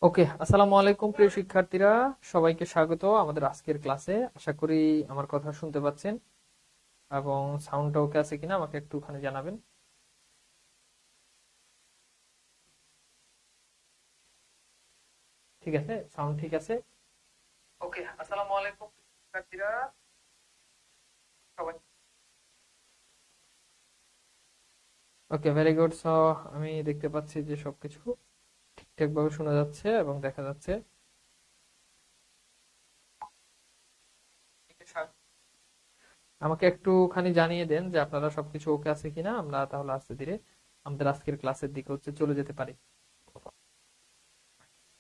ওকে, আসসালামু আলাইকুম প্রিয় শিক্ষার্থীরা, সবাইকে স্বাগত আমাদের আজকের ক্লাসে। আশা করি আমার কথা শুনতে পাচ্ছেন এবং সাউন্ডটা ওকে আছে কিনা আমাকে একটুখানি জানাবেন। ঠিক আছে, সাউন্ড ঠিক আছে। ওকে, আসসালামু আলাইকুম শিক্ষার্থীরা, সবাই। ওকে, ভেরি গুড। সো আমি দেখতে পাচ্ছি যে সবকিছু ঠিকঠাক ভাবে শোনা যাচ্ছে এবং দেখা যাচ্ছে। আমাকে একটুখানি জানিয়ে দেন যে আপনারা সবকিছু ওকে আছে কিনা, আমরা তাহলে আস্তে ধীরে আমাদের আজকের ক্লাসের দিকে চলে যেতে পারি।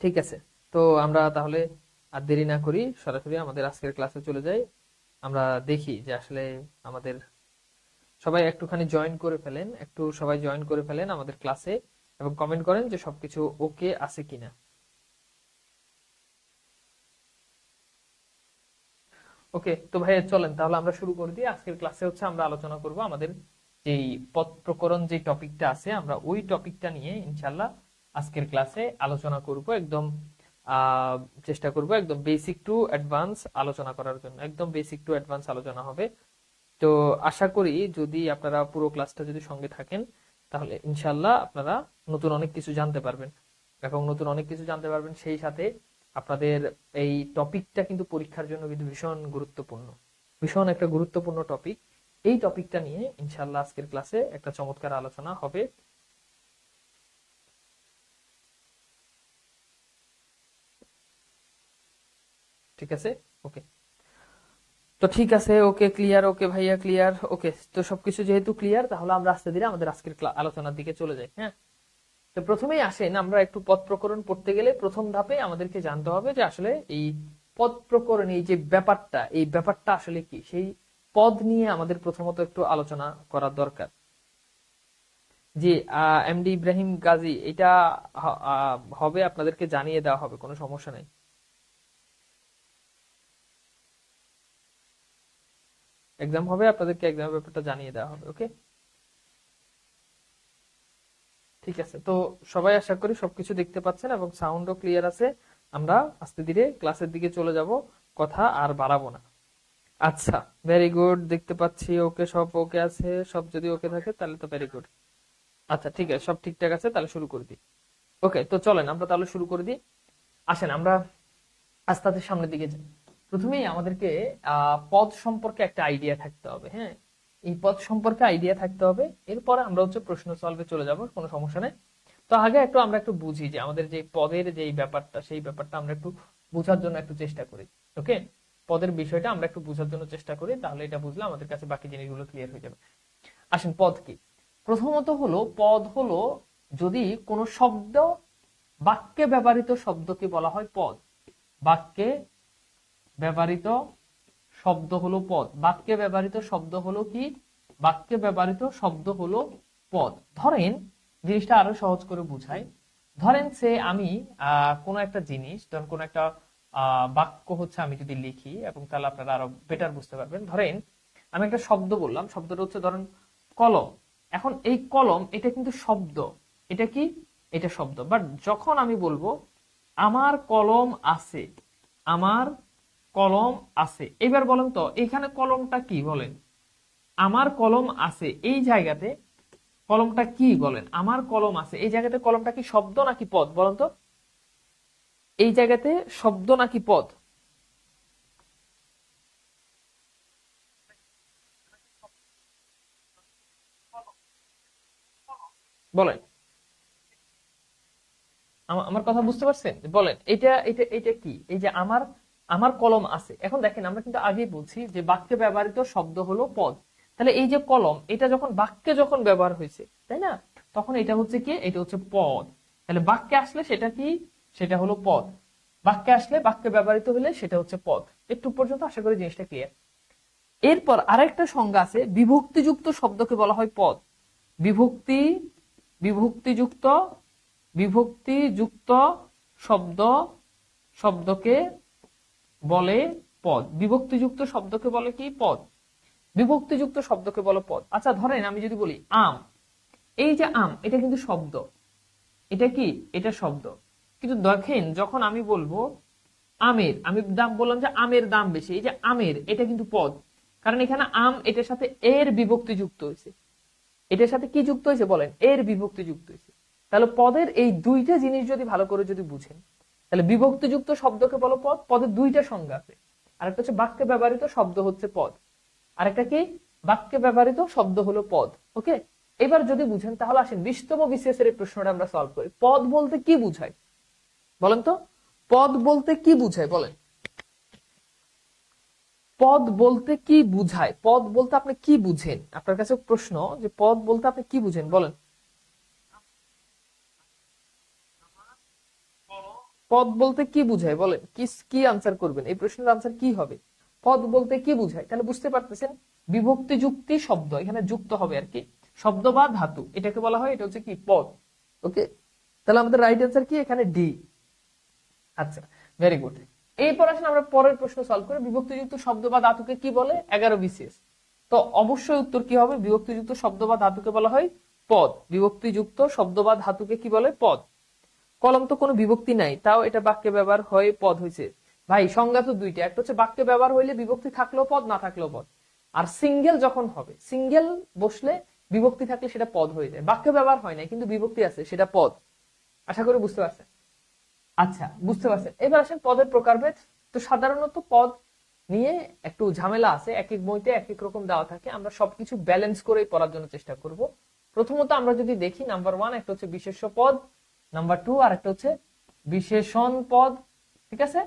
ঠিক আছে, তো আমরা তাহলে আর দেরি না করি, সরাসরি আমাদের আজকের ক্লাসে চলে যাই। আমরা দেখি যে আসলে আমাদের সবাই একটুখানি জয়েন করে ফেলেন, সবাই জয়েন করে ফেলেন আমাদের ক্লাসে এবং কমেন্ট করেন যে সবকিছু ওকে আছে কিনা। ওকে, তো ভাইয়া চলেন তাহলে আমরা শুরু করে দিই। আজকের ক্লাসে আমরা আলোচনা করব আমাদের যেই পদ প্রকরণ যে টপিকটা আছে, আমরা ওই টপিকটা নিয়ে ইনশাল্লাহ আজকের ক্লাসে আলোচনা করব। একদম আহ চেষ্টা করব একদম বেসিক টু অ্যাডভান্স আলোচনা করার জন্য, একদম বেসিক টু অ্যাডভান্স আলোচনা হবে। তো আশা করি যদি আপনারা পুরো ক্লাসটা যদি সঙ্গে থাকেন তাহলে ইনশাল্লাহ আপনারা নতুন অনেক কিছু জানতে পারবেন এবং নতুন অনেক কিছু জানতে পারবেন। সেই সাথে আপনাদের এই টপিকটা কিন্তু পরীক্ষার জন্য কিন্তু ভীষণ গুরুত্বপূর্ণ, ভীষণ একটা গুরুত্বপূর্ণ টপিক। এই টপিকটা নিয়ে ইনশাল্লাহ আজকের ক্লাসে একটা চমৎকার আলোচনা হবে। ঠিক আছে, ওকে। তো ঠিক আছে, ওকে ক্লিয়ার, ওকে ভাইয়া ক্লিয়ার। ওকে, তো সবকিছু যেহেতু ক্লিয়ার তাহলে আমরা আস্তে ধীরে আমাদের আজকের আলোচনার দিকে চলে যাই। হ্যাঁ, তো প্রথমেই আসেন, আমরা একটু পদ প্রকরণ পড়তে গেলে প্রথম ধাপে আমাদেরকে জানতে হবে যে আসলে এই পদ প্রকরণ, এই যে ব্যাপারটা, এই ব্যাপারটা আসলে কি, সেই পদ নিয়ে আমাদের প্রথমত একটু আলোচনা করা দরকার। জি, এমডি ইব্রাহিম গাজী, এটা হবে, আপনাদেরকে জানিয়ে দেওয়া হবে, কোনো সমস্যা নেই। এক্সাম হবে, আপনাদেরকে এক্সামের ব্যাপারটা জানিয়ে দেওয়া হবে। ওকে, ঠিক আছে। তো সবাই আশা করি সবকিছু দেখতে পাচ্ছেন এবং সাউন্ডও ক্লিয়ার আছে। আমরা আস্তে ধীরে ক্লাসের দিকে চলে যাব, কথা আর বাড়াবো না। আচ্ছা, ভেরি গুড, দেখতে পাচ্ছি ওকে, সব ওকে আছে। সব যদি ওকে থাকে তাহলে তো ভেরি গুড। আচ্ছা, ঠিক আছে, সব ঠিকঠাক আছে, তাহলে শুরু করে দিই। ওকে, তো চলেন আমরা তাহলে শুরু করে দিই। আসেন আমরা আস্তে আস্তে সামনের দিকে যাই। প্রথমেই আমাদেরকে পদ সম্পর্কে একটা আইডিয়া থাকতে হবে। হ্যাঁ, এই পদ সম্পর্কে আইডিয়া থাকতে হবে। এরপরে আমরা প্রশ্ন সলভে চলে যাব, কোনো সমস্যা নেই। তো আগে আমরা একটু বুঝি যে আমাদের যে পদের যে ব্যাপারটা, সেই ব্যাপারটা আমরা একটু বোঝার জন্য একটু চেষ্টা করি। ওকে, পদের বিষয়টা আমরা একটু বোঝার জন্য চেষ্টা করি, তাহলে এটা বুঝলে আমাদের কাছে বাকি জিনিসগুলো ক্লিয়ার হয়ে যাবে। আসেন, পদ কি? প্রথমত হলো, পদ হলো যদি কোনো শব্দ, বাক্যে ব্যবহৃত শব্দকে বলা হয় পদ। বাক্যে ব্যবহৃত শব্দ হলো পদ। বাক্যে ব্যবহৃত শব্দ হলো কি? বাক্যে ব্যবহৃত শব্দ হলো পদ। ধরেন, জিনিসটা আরো সহজ করে বুঝাই। ধরেন আমি কোনো একটা জিনিস, ধরেন কোনো একটা বাক্য আমি যদি লিখি, এবং তাহলে আপনারা আরো বেটার বুঝতে পারবেন। ধরেন আমি একটা শব্দ বললাম, শব্দটা ধরেন কলম। এখন এই কলম, এটা কিন্তু শব্দ। এটা কি? এটা শব্দ। বাট যখন আমি বলবো আমার কলম আছে, আমার কলম আছে, এবার বলেন তো এখানে কলমটা কি? বলেন, আমার কলম আছে এই জায়গাতে কলমটা কি? বলেন, আমার কলম আছে এই জায়গাতে কলমটা কি শব্দ নাকি পদ? বলেন তো, এই জায়গাতে শব্দ নাকি পদ? বলেন, আমার কথা বুঝতে পারছেন? বলেন, এটা এটা এটা কি? এই যে আমার আমার কলম আছে। এখন দেখেন, আমরা কিন্তু আগেই বলছি যে বাক্যে ব্যবহৃত শব্দ হলো পদ। তাহলে এই যে কলম, এটা যখন বাক্যে ব্যবহার হয়েছে, তাই না, তখন এটা হচ্ছে কি? এটা হচ্ছে পদ। তাহলে বাক্যে আসলে সেটা কি? সেটা হলো পদ। বাক্যে আসলে, বাক্যে ব্যবহৃত হলে সেটা হচ্ছে পদ। একটু পর্যন্ত আশা করি জিনিসটা ক্লিয়ার। এরপর আরেকটা সংজ্ঞা আছে, বিভক্তিযুক্ত শব্দকে বলা হয় পদ। বিভক্তি, বিভক্তিযুক্ত, বিভক্তিযুক্ত শব্দ, শব্দকে বলে পদ। বিভক্তিযুক্ত শব্দকে বলে কি? পদ। বিভক্তিযুক্ত শব্দকে বলে পদ। আচ্ছা, ধরেন আমি যদি বলি আম, এই যে আম, এটা কিন্তু শব্দ। এটা কি? এটা শব্দ। কিন্তু দেখেন যখন আমি বলবো আমের, আমি দাম বললাম যে আমের দাম বেশি, এই যে আমের এটা কিন্তু পদ, কারণ এখানে আম এটার সাথে এর বিভক্তি যুক্ত হয়েছে। এটার সাথে কি যুক্ত হয়েছে বলেন? এর বিভক্তি যুক্ত হয়েছে। তাহলে পদের এই দুইটা জিনিস যদি ভালো করে যদি বুঝেন, তাহলে বিভক্তিযুক্ত শব্দকে বলো পদ। পদের দুইটা সংজ্ঞা আছে, আরেকটা হচ্ছে বাক্যে ব্যবহৃত শব্দ হচ্ছে পদ, আরেকটা কি বাক্যে ব্যবহৃত শব্দ হলো পদ। ওকে, এবার যদি বুঝেন তাহলে আসেন 20তম বিসিএস এর এই প্রশ্নটা আমরা সলভ করি। পদ বলতে কি বুঝায় বলেন তো? পদ বলতে কি বুঝায় বলেন? পদ বলতে কি বুঝায়? পদ বলতে আপনি কি বুঝেন? আপনার কাছে প্রশ্ন যে পদ বলতে আপনি কি বুঝেন বলেন। পদ বলতে কি বুঝায় বলেন? কি কি আনসার করবেন? এই প্রশ্নের আনসার কি হবে? পদ বলতে কি বুঝায়? তাহলে বুঝতে পারতেছেন বিভক্তি যুক্তি শব্দ এখানে যুক্ত হবে আর কি, শব্দ বা ধাতু, এটাকে বলা হয়, এটা হচ্ছে কি পদ। ওকে, তাহলে আমাদের রাইট আনসার কি এখানে? ডি। আচ্ছা, ভেরি গুড। এরপর আসেন আমরা পরের প্রশ্ন সলভ করি, বিভক্তিযুক্ত শব্দ বা ধাতুকে কি বলে? 11 বিসিএস। তো অবশ্যই উত্তর কি হবে? বিভক্তিযুক্ত শব্দ বা ধাতুকে বলা হয় পদ। বিভক্তিযুক্ত শব্দ বা ধাতুকে কি বলে? পদ। কলম তো কোনো বিভক্তি নাই, তাও এটা বাক্যে ব্যবহার হয়ে পদ হয়েছে। ভাই সংজ্ঞা তো দুইটা, একটা হচ্ছে বাক্যে ব্যবহার হইলে বিভক্তি থাকলেও পদ, না থাকলেও পদ। আর সিঙ্গেল যখন হবে, সিঙ্গেল বসলে বিভক্তি থাকলে সেটা পদ হয়ে যায়। বাক্যে ব্যবহার হয় না কিন্তু বিভক্তি আছে, সেটা পদ। আশা করি বুঝতে পারছেন। আচ্ছা, বুঝতে পারছেন। এবার আসেন পদের প্রকারভেদ। তো সাধারণত পদ নিয়ে একটু ঝামেলা আছে, এক এক বইতে এক এক রকম দেওয়া থাকে, আমরা সবকিছু ব্যালেন্স করেই পড়ার জন্য চেষ্টা করব। প্রথমত আমরা যদি দেখি, নাম্বার 1 একটা হচ্ছে বিশেষ্য পদ, নাম্বার 2 আর একটা হচ্ছে বিশেষণ পদ, ঠিক আছে।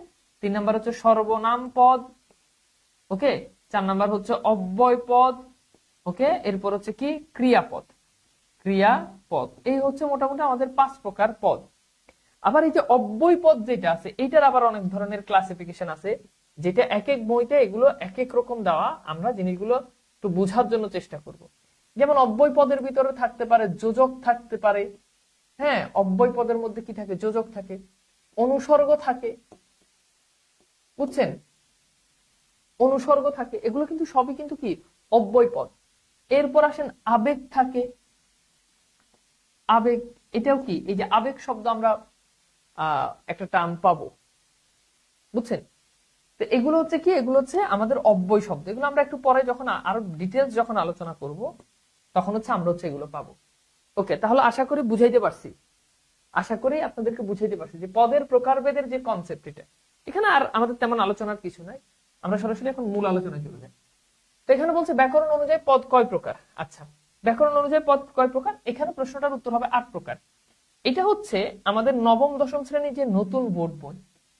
3 নাম্বার হচ্ছে সর্বনাম পদ, ওকে। 4 নাম্বার হচ্ছে অব্যয় পদ, ওকে। এরপর হচ্ছে কি? ক্রিয়াপদ। ক্রিয়াপদ, এই হচ্ছে মোটামুটি আমাদের 5 প্রকার পদ। আবার এই যে অব্যয় পদ যেটা আছে, এটার আবার অনেক ধরনের ক্লাসিফিকেশন আছে, যেটা এক এক বইতে এগুলো এক এক রকম দেওয়া। আমরা জিনিসগুলো একটু বোঝার জন্য চেষ্টা করব। যেমন অব্যয় পদের ভিতরে থাকতে পারে যোজক, থাকতে পারে, হ্যাঁ, অব্যয় পদের মধ্যে কি থাকে? যোজক থাকে, অনুসর্গ থাকে, বুঝছেন? অনুসর্গ থাকে, এগুলো কিন্তু সবই কিন্তু কি? অব্যয় পদ। এরপর আসেন আবেগ থাকে। আবেগ, এটাও কি? এই যে আবেগ শব্দ আমরা একটা টার্ম পাবো, বুঝছেন? তো এগুলো হচ্ছে কি? এগুলো হচ্ছে আমাদের অব্যয় শব্দ। এগুলো আমরা একটু পরে যখন আরো ডিটেলস যখন আলোচনা করব, তখন হচ্ছে আমরা হচ্ছে এগুলো পাবো। ওকে, তাহলে আশা করি বুঝাইতে পারছি। আশা করি আপনাদেরকে বুঝাইতে পারছি যে পদের প্রকারভেদের যে কনসেপ্ট, এটা এখানে আর আমাদের তেমন আলোচনার কিছু নাই। আমরা সরাসরি এখন মূল আলোচনায় চলে যাই। তো এখানে বলছে ব্যাকরণ অনুযায়ী পদ কয় প্রকার। আচ্ছা, ব্যাকরণ অনুযায়ী পদ কয় প্রকার? এখানে প্রশ্নটার উত্তর হবে 8 প্রকার। এটা হচ্ছে আমাদের নবম দশম শ্রেণীর যে নতুন বোর্ড বই,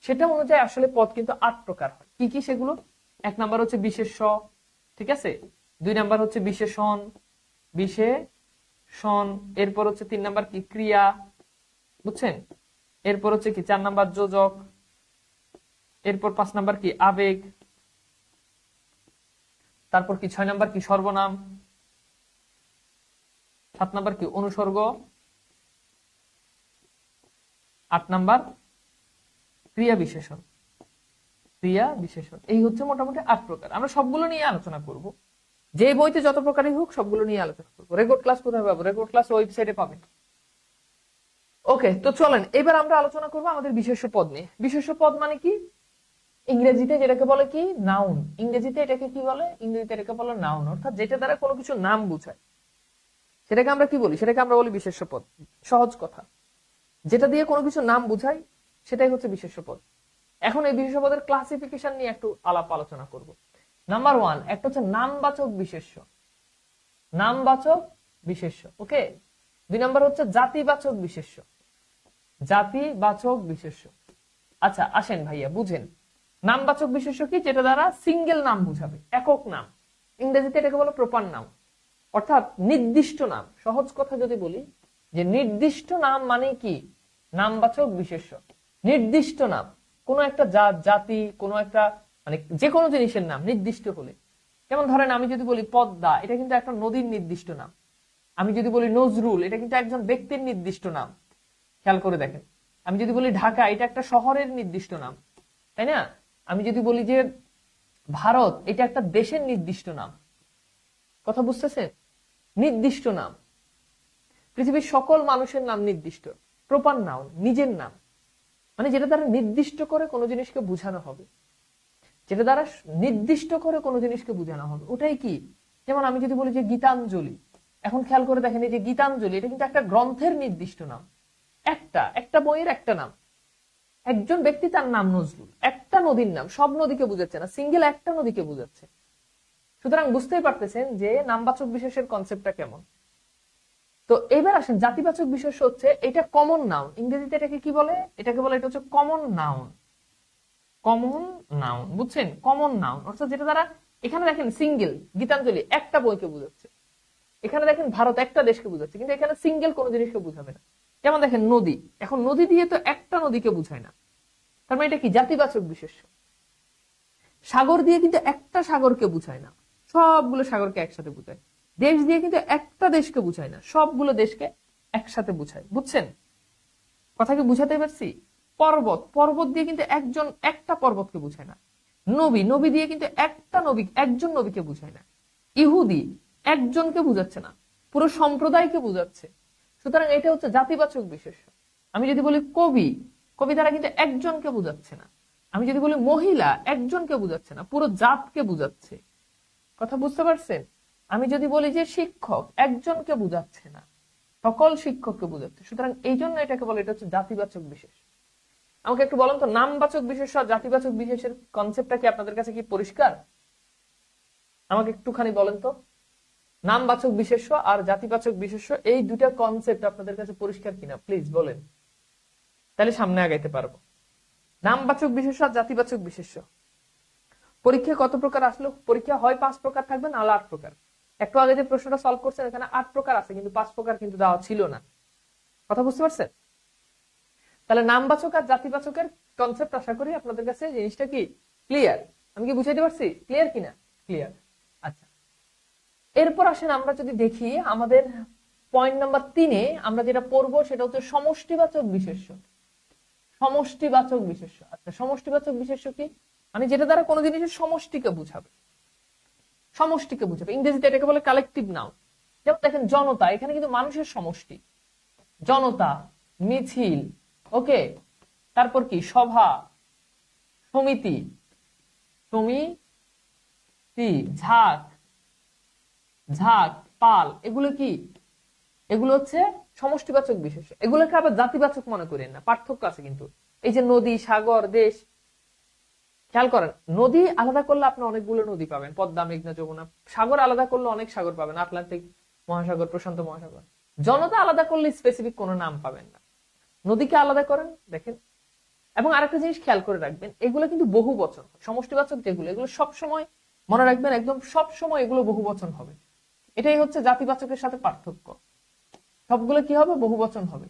সেটা অনুযায়ী আসলে পদ কিন্তু 8 প্রকার হয়। কি কি সেগুলো? 1 নাম্বার হচ্ছে বিশেষ্য, ঠিক আছে। 2 নাম্বার হচ্ছে বিশেষণ, বিশেষণ। এরপর হচ্ছে 3 নাম্বার কি? ক্রিয়া, বুঝছেন। এরপর হচ্ছে কি? 4 নাম্বার যোজক। এরপর 5 নাম্বার কি? আবেগ। তারপর কি? 6 নাম্বার কি? সর্বনাম। 7 নাম্বার কি? অনুসর্গ। 8 নাম্বার ক্রিয়া বিশেষণ। ক্রিয়া বিশেষণ, এই হচ্ছে মোটামুটি 8 প্রকার। আমরা সবগুলো নিয়ে আলোচনা করব, যে বইতে যত প্রকারই হোক সবগুলো নিয়ে আলোচনা করবো। রেকর্ড ক্লাস কোথায় পাবো? রেকর্ড ক্লাস ওয়েবসাইটে পাবেন। ওকে, তো চলেন এবার আমরা আলোচনা করবো আমাদের বিশেষ্য পদ নিয়ে। বিশেষ্য পদ মানে কি? ইংরেজিতে যেটাকে বলে কি? নাউন। ইংরেজিতে এটাকে কি বলে? ইংরেজিতে এটাকে বলে নাউন, অর্থাৎ যেটা দ্বারা কোনো কিছু নাম বোঝায়, সেটাকে আমরা কি বলি? সেটাকে আমরা বলি বিশেষ্য পদ। সহজ কথা, যেটা দিয়ে কোনো কিছু নাম বোঝায় সেটাই হচ্ছে বিশেষ্য পদ। এখন এই বিশেষ্য পদের ক্লাসিফিকেশন নিয়ে একটু আলাপ আলোচনা করব। নাম্বার 1 একটা হচ্ছে নামবাচক বিশেষ্য। নামবাচক বিশেষ্য, ওকে। 2 নাম্বার হচ্ছে জাতিবাচক বিশেষ্য। জাতিবাচক বিশেষ্য। আচ্ছা আসেন ভাইয়া বুঝেন, নামবাচক বিশেষ্য কি? যেটা দ্বারা সিঙ্গেল নাম বুঝাবে, একক নাম। ইংরেজিতে এটাকে বলে প্রপার নাউন, অর্থাৎ নির্দিষ্ট নাম। সহজ কথা যদি বলি যে নির্দিষ্ট নাম মানে কি? নামবাচক বিশেষ্য। নির্দিষ্ট নাম, কোন একটা জাত, জাতি, কোন একটা মানে যে কোনো জিনিসের নাম নির্দিষ্ট হলে। যেমন ধরেন আমি যদি বলি পদ্মা, এটা কিন্তু একটা নদীর নির্দিষ্ট নাম। আমি যদি বলি নজরুল, এটা কিন্তু একজন ব্যক্তির নির্দিষ্ট নাম। খেয়াল করে দেখেন। আমি যদি বলি ঢাকা, এটা একটা শহরের নির্দিষ্ট নাম, তাই না? আমি যদি বলি যে ভারত, এটা একটা দেশের নির্দিষ্ট নাম। কথা বুঝতেছেন? নির্দিষ্ট নাম। পৃথিবীর সকল মানুষের নাম নির্দিষ্ট, প্রপার নাউন, নিজের নাম। মানে যেটা দ্বারা নির্দিষ্ট করে কোনো জিনিসকে বোঝানো হবে, যেটা দ্বারা নির্দিষ্ট করে কোনো জিনিসকে বোঝানো হবে, ওটাই কি? যেমন আমি যদি বলি যে গীতাঞ্জলি, এখন খেয়াল করে দেখেন এই যে গীতাঞ্জলি, এটা কিন্তু একটা গ্রন্থের নির্দিষ্ট নাম, একটা বইয়ের একটা নাম। একজন ব্যক্তি, তার নাম নজরুল, একটা নদীর নাম, সব নদীকে বুঝাচ্ছে না, সিঙ্গেল একটা নদীকে বুঝাচ্ছে। সুতরাং বুঝতেই পারতেছেন যে নামবাচক বিশেষের কনসেপ্টটা কেমন। তো এবার আসেন জাতিবাচক বিশেষ্য হচ্ছে এটা কমন নাউন, ইংরেজিতে এটাকে কি বলে? এটাকে বলে এটা হচ্ছে কমন নাউন। কমন নাউন, বুঝছেন? কমন নাউন অর্থাৎ যেটা দ্বারা, এখানে দেখেন সিঙ্গেল গীতাঞ্জলি একটা বইকে বুঝাচ্ছে, এখানে দেখেন ভারত একটা দেশকে বুঝাচ্ছে, কিন্তু এখানে সিঙ্গেল কোন জিনিসকে বুঝাবে না। যেমন দেখেন নদী, এখন নদী দিয়ে তো একটা নদীকে বুঝায় না, তার মানে এটা কি? জাতিবাচক বিশেষ্য। সাগর দিয়ে কিন্তু একটা সাগরকে বুঝায় না, সবগুলো সাগরকে একসাথে বুঝায়। দেশ দিয়ে কিন্তু একটা দেশকে বুঝায় না, সবগুলো দেশকে একসাথে বুঝায়। বুঝছেন কথা কি? বুঝাতে পারছি? পর্বত, পর্বত দিয়ে কিন্তু একটা পর্বতকে বুঝায় না। নবী, নবী দিয়ে কিন্তু একজন নবীকে বুঝায় না। ইহুদি একজনকে বুঝাচ্ছে না, পুরো সম্প্রদায়কে বুঝাচ্ছে। সুতরাং এটা হচ্ছে জাতিবাচক বিশেষ্য। আমি যদি বলি কবি, কবি দ্বারা কিন্তু একজনকে বুঝাচ্ছে না। আমি যদি বলি মহিলা, একজনকে বুঝাচ্ছে না, পুরো জাতকে বুঝাচ্ছে। কথা বুঝতে পারছেন? আমি যদি বলি যে শিক্ষক, একজনকে বুঝাচ্ছে না, সকল শিক্ষককে বুঝাচ্ছে। সুতরাং এই জন্য এটাকে বলে এটা হচ্ছে জাতিবাচক বিশেষ। আমাকে একটু বলেন তো, নামবাচক বিশেষ আর জাতিবাচক বিশেষের কনসেপ্টটা কি আপনাদের কাছে কি পরিষ্কার? আমাকে একটুখানি বলেন তো, নামবাচক বিশেষ্য আর জাতিবাচক বিশেষ্য, এই দুটা কনসেপ্ট আপনাদের কাছে পরিষ্কার কিনা প্লিজ বলেন, তাহলে সামনে আগাইতে পারবো। নামবাচক বিশেষ্য আর জাতিবাচক বিশেষ্য পরীক্ষায় কত প্রকার আসলো? পরীক্ষা হয় 5 প্রকার থাকবে, না 8 প্রকার। একটু আগে যে প্রশ্নটা সলভ করছেন এখানে 8 প্রকার আছে, কিন্তু 5 প্রকার কিন্তু দেওয়া ছিল না। কথা বুঝতে পারছেন? তাহলে নামবাচক আর জাতিবাচকের কনসেপ্ট আশা করি আপনাদের কাছে জিনিসটা কি ক্লিয়ার। আমি কি বুঝাইতে পারছি? ক্লিয়ার কিনা? ক্লিয়ার। আচ্ছা, এরপর আসেন আমরা যদি দেখি আমাদের পয়েন্ট নাম্বার 3-এ আমরা যেটা পড়বো সেটা হচ্ছে সমষ্টিবাচক বিশেষ্য। সমষ্টিবাচক বিশেষ্য, আচ্ছা সমষ্টিবাচক বিশেষ্য কি? মানে যেটা দ্বারা কোনো জিনিসের সমষ্টিকে বুঝাবে, সমষ্টিকে বুঝাবে। ইংরেজিতে এটাকে বলে কালেকটিভ নাউন। যেমন দেখেন জনতা, এখানে কিন্তু মানুষের সমষ্টি, জনতা, মিছিল, ওকে। তারপর কি? সভা, সমিতি, সমিতি, ঝাঁক, ঝাঁক, পাল, এগুলো কি? এগুলো হচ্ছে সমষ্টিবাচক বিশেষ্য। এগুলোকে আবার জাতিবাচক মনে করেন না, পার্থক্য আছে কিন্তু। এই যে নদী, সাগর, দেশ, খেয়াল করেন নদী আলাদা করলে আপনি অনেকগুলো নদী পাবেন, পদ্মা, মেঘনা, যমুনা। সাগর আলাদা করলে অনেক সাগর পাবেন, আটলান্টিক মহাসাগর, প্রশান্ত মহাসাগর। জনতা আলাদা করলে স্পেসিফিক কোনো নাম পাবেন না। নদীকে আলাদা করেন, দেখেন। এবং আরেকটা জিনিস খেয়াল করে রাখবেন, এগুলো কিন্তু বহু বচন। সমষ্টিবাচক যেগুলো, এগুলো সবসময় মনে রাখবেন, একদম সবসময় এগুলো বহু বচন হবে। এটাই হচ্ছে জাতিবাচকের সাথে পার্থক্য, সবগুলো কি হবে? বহু বচন হবে।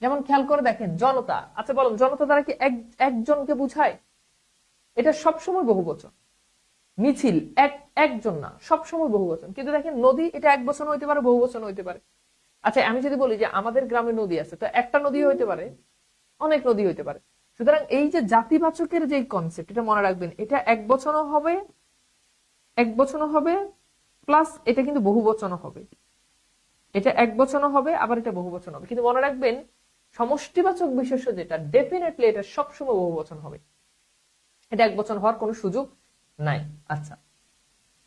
যেমন খেয়াল করে দেখেন জনতা, আচ্ছা বলুন জনতা দ্বারা কি একজনকে বুঝায়? এটা সবসময় বহু বচন। মিছিল একজন না, সবসময় বহু বচন। কিন্তু দেখেন নদী, এটা এক বচন হইতে পারে, বহু বচন হইতে পারে। আচ্ছা আমি যদি বলি যে আমাদের গ্রামে নদী আছে, তো একটা নদী হইতে পারে, অনেক নদী হইতে পারে। সুতরাং এই যে জাতিবাচকের যে কনসেপ্ট, এটা মনে রাখবেন, এটা এক বচনও হবে, প্লাস এটা কিন্তু বহু বচনও হবে। এটা এক বচনও হবে, আবার এটা বহু বচন হবে। কিন্তু মনে রাখবেন সমষ্টিবাচক বিশেষ্য যেটা, ডেফিনেটলি এটা সবসময় বহু বচন হবে, এটা এক বচন হওয়ার কোনো সুযোগ নাই। আচ্ছা,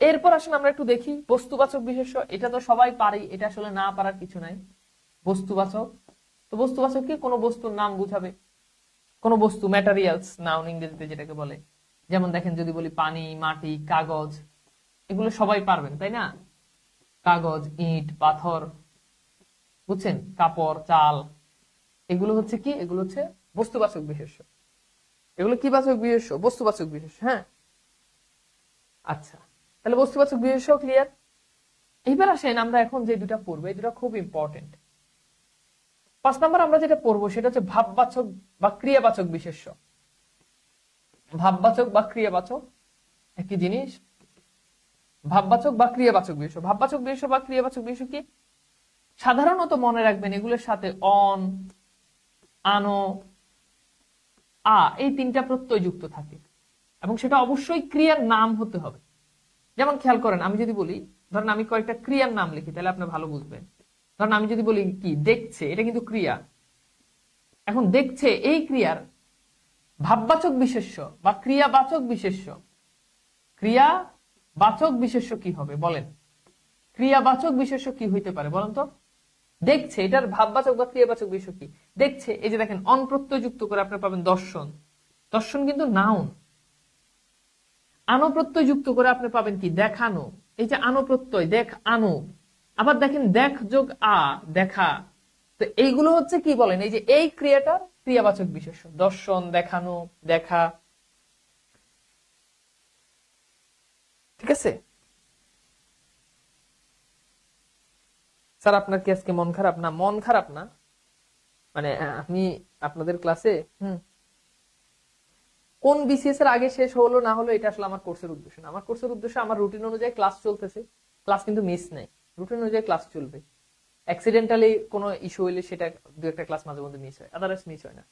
এরপর আসলে আমরা একটু দেখি বস্তুবাচক বিশেষ্য। এটা তো সবাই পারি, এটা আসলে না পারার কিছু নাই। বস্তুবাচক, তো বস্তুবাচক কি? কোনো বস্তুর নাম বুঝাবে, কোনো বস্তু, ম্যাটেরিয়ালস নাউন ইংরেজিতে যেটাকে বলে। যেমন দেখেন যদি বলি পানি, মাটি, কাগজ, এগুলো সবাই পারবেন তাই না? কাগজ, ইট, পাথর, বুঝছেন, কাপড়, চাল, এগুলো হচ্ছে কি? এগুলো হচ্ছে বস্তুবাচক বিশেষ্য। এগুলো কি বাচক বিশেষ্য? বস্তুবাচক বিশেষ্য। হ্যাঁ, আচ্ছা, তাহলে বস্তুবাচক বিশেষ্য ক্লিয়ার। এইবার আসেন আমরা এখন যে দুটা পড়বো, এই দুটা খুব ইম্পর্টেন্ট। 5 নম্বর আমরা যেটা পড়বো সেটা হচ্ছে ভাববাচক বা ক্রিয়াবাচক বিশেষ্য। ভাববাচক বা ক্রিয়াবাচক একই জিনিস। ভাববাচক বা ক্রিয়াবাচক বিশেষ্য, ভাববাচক বিশেষ্য বা ক্রিয়াবাচক বিশেষ্য কি? সাধারণত মনে রাখবেন এগুলোর সাথে অন, আনো, আ, এই 3টা প্রত্যয় যুক্ত থাকে, এবং সেটা অবশ্যই ক্রিয়ার নাম হতে হবে। যেমন খেয়াল করেন, আমি যদি বলি, ধরেন আমি কয়েকটা ক্রিয়ার নাম লিখি, তাহলে আপনি ভালো বুঝবেন। ধরেন আমি যদি বলি কি দেখছে, এটা কিন্তু ক্রিয়া। এখন দেখছে এই ক্রিয়ার ভাববাচক বিশেষ্য বা ক্রিয়াবাচক বিশেষ্য, ক্রিয়াবাচক বিশেষ্য কি হবে বলেন? ক্রিয়াবাচক বিশেষ্য কি হইতে পারে বলেন তো? দেখছে, এটার ভাববাচক বা ক্রিয়াবাচক বিশেষ্য কি? দেখছে, এই যে দেখেন অন প্রত্যয় যুক্ত করে আপনি পাবেন দর্শন। দর্শন কিন্তু নাউন। আনো প্রত্যয় যুক্ত করে আপনি পাবেন কি? দেখানো। এই যে আনো প্রত্যয়, দেখ আনো। আবার দেখেন দেখ যোগ আ, দেখা। তো এইগুলো হচ্ছে কি বলেন? এই যে এই ক্রিয়াটার ক্রিয়াবাচক বিশেষ্য, দর্শন, দেখানো, দেখা। ঠিক আছে স্যার, আপনার কি আজকে মন খারাপ? না, মন খারাপ না, মানে আমি আপনাদের ক্লাসে কোন বিসিএস এর আগে শেষ হলো না হলো এটা আসলে আমার কোর্সের উদ্দেশ্য না। আমার কোর্সের উদ্দেশ্য আমার রুটিন অনুযায়ী ক্লাস চলতেছে, ক্লাস কিন্তু মিস নেই, রুটিন অনুযায়ী ক্লাস চলবে। অ্যাক্সিডেন্টালি কোনো ইস্যু হইলে সেটা দু একটা ক্লাস মাঝে মধ্যে মিস হয়, আদারওয়াইজ মিস হয় না।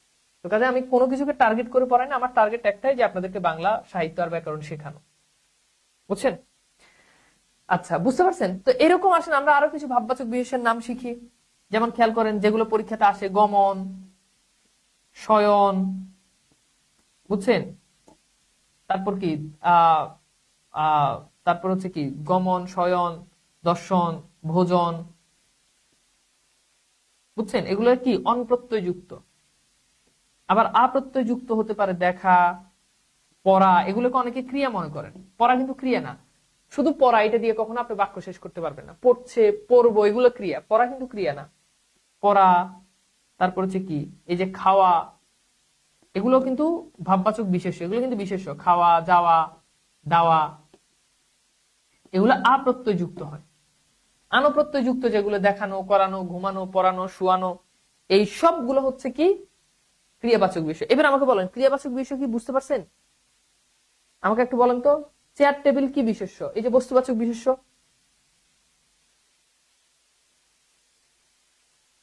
তো কাজে আমি কোনো কিছুকে টার্গেট করে পড়াই না, আমার টার্গেট একটাই যে আপনাদেরকে বাংলা সাহিত্য আর ব্যাকরণ শেখানো। বুঝছেন? আচ্ছা, বুঝতে পারছেন? তো এরকম আসেন আমরা আরো কিছু ভাববাচক বিশেষের নাম শিখি। যেমন খেয়াল করেন যেগুলো পরীক্ষাতে আসে, গমন, শয়ন, বুঝছেন? তারপর কি আহ আহ তারপর হচ্ছে কি গমন, শয়ন, দর্শন, ভোজন, বুঝছেন? এগুলো কি অনপ্রত্যয় যুক্ত। আবার আপ্রত্যয় যুক্ত হতে পারে দেখা, পড়া। এগুলোকে অনেকে ক্রিয়া মনে করেন, পড়া কিন্তু ক্রিয়া না। শুধু পড়া এটা দিয়ে কখনো আপনি বাক্য শেষ করতে পারবেন না। পড়ছে, পড়বো, এগুলো ক্রিয়া, পড়া কিন্তু ক্রিয়া না। পড়া, তারপর হচ্ছে কি এই যে খাওয়া, এগুলো কিন্তু ভাববাচক বিশেষ্য, এগুলো কিন্তু বিশেষ্য। খাওয়া, যাওয়া, দাওয়া, এগুলো আপ্রত্যয় যুক্ত হয়। আনপ্রত্যয় যুক্ত যেগুলো দেখানো, করানো, ঘুমানো, পড়ানো, শুয়ানো, এই সবগুলো হচ্ছে কি ক্রিয়াবাচক বিষয়। এবার আমাকে বলেন ক্রিয়াবাচক বিষয় কি বুঝতে পারছেন? আমাকে একটু বলেন তো, চেয়ার টেবিল কি বিশেষ্য? এই যে বস্তুবাচক বিশেষ্য।